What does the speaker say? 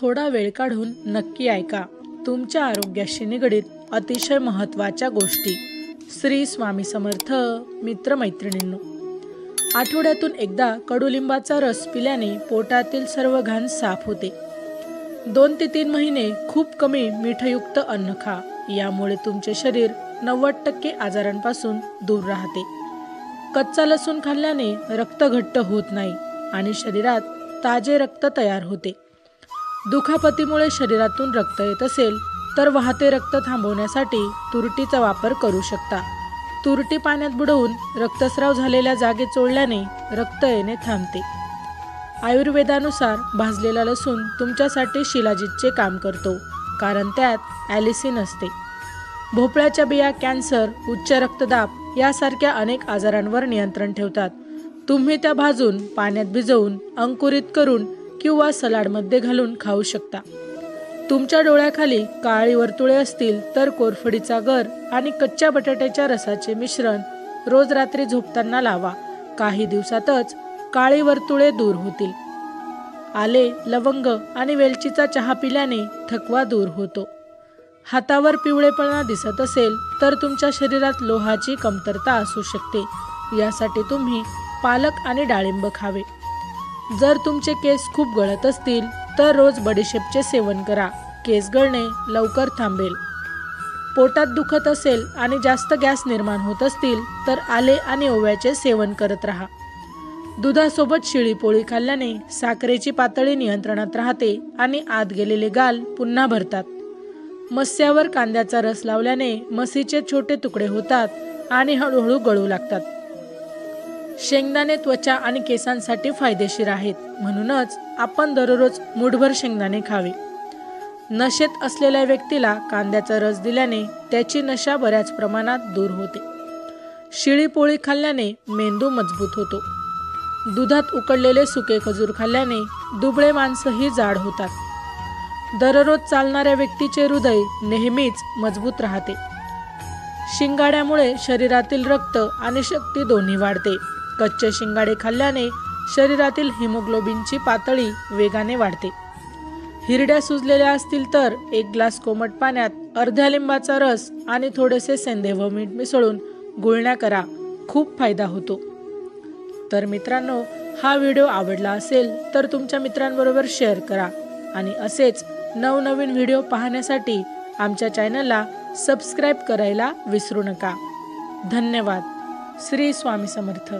थोडा वेळ काढून नक्की ऐका तुमच्या आरोग्याशी निगडीत अतिशय महत्त्वाच्या गोष्टी। श्री स्वामी समर्थ। मित्रमैत्रिणींनो, आठवड्यातून एकदा कडुलिंबाचा रस पिल्याने पोटातील सर्व घाण साफ होते। 2 ते 3 महिने खूप कमी मीठयुक्त अन्न खा, यामुळे तुमचे शरीर 90% आजारांपासून दूर राहते। कच्चा लसूण खाल्ल्याने रक्त घट्ट होत नाही आणि शरीरात ताजे रक्त तयार होते। दुखापतीमुळे शरीरातून रक्त येत असेल तर वाहते रक्त थांबवण्यासाठी तुरटीचा वापर करू शकता। तुरटी पाण्यात बुडवून रक्तस्राव झालेल्या जागी चोळल्याने रक्त येणे थांबते। आयुर्वेदानुसार भाजलेला लसूण तुमच्यासाठी शिलाजीतचे काम करतो, कारण त्यात ॲलिसिन असते। भोपळ्याच्या बिया कॅन्सर, उच्च रक्तदाब यासारख्या अनेक आजारांवर नियंत्रण ठेवतात। तुम्ही त्या भाजून पाण्यात भिजवून अंकुरित करून किंवा सलाडमध्ये घालून खाऊ शकता। तुमच्या डोळ्याखाली काळी वर्तुळे असतील तर कोरफडीचा गर आणि कच्च्या बटाट्याच्या रसाचे मिश्रण रोज रात्री झोपताना लावा। काही दिवसातच काळी वर्तुळे दूर होतील। आले, लवंग आणि वेलचीचा चहा पिल्याने थकवा दूर होतो। हातावर पिवळेपणा दिसत असेल तर तुमच्या शरीरात लोहाची कमतरता असू शकते। यासाठी तुम्ही पालक आणि डाळिंब खावे। जर तुमचे केस खूप गळत असतील तर रोज बडीशेपचे सेवन करा, केस गळणे लवकर थांबेल। पोटात दुखत असेल आणि जास्त गॅस निर्माण होत असतील तर आले आणि ओव्याचे सेवन करत राहा। दुधासोबत शिळी पोळी खाल्ल्याने साखरेची पातळी नियंत्रणात राहते आणि आत गेलेले गाल पुन्हा भरतात। मस्यावर कांद्याचा रस लावल्याने मसीचे छोटे तुकडे होतात आणि हळूहळू गळू लागतात। शेंगदाणे त्वचा आणि केसांसाठी फायदेशीर आहेत, म्हणूनच आपण दररोज मूठभर शेंगदाणे खावे। नशेत असलेल्या व्यक्तीला कांद्याचा रस दिल्याने त्याची नशा बऱ्याच प्रमाणात दूर होते। शिळी पोळी खाल्ल्याने मेंदू मजबूत होतो। दुधात उकडलेले सुके खजूर खाल्ल्याने दुबळे माणसंही जाड होतात। दररोज चालणाऱ्या व्यक्तीचे हृदय नेहमीच मजबूत राहते। शिंगाड्यामुळे शरीरातील रक्त आणि शक्ती दोन्ही वाढते। कच्चे शिंगाडे खाल्ल्याने शरीरातील हिमोग्लोबिनची पातळी वेगाने वाढते। हिरड्या सुजलेल्या असतील तर 1 ग्लास कोमट पाण्यात अर्ध्या लिंबाचा रस आणि थोडेसे सेंधे व मीठ मिसळून गुळण्या करा, खूप फायदा होतो। तर मित्रांनो, हा व्हिडिओ आवडला असेल तर तुमच्या मित्रांबरोबर शेअर करा आणि असेच नवनवीन व्हिडिओ पाहण्यासाठी आमच्या चॅनलला सबस्क्राईब करायला विसरू नका। धन्यवाद। श्री स्वामी समर्थ।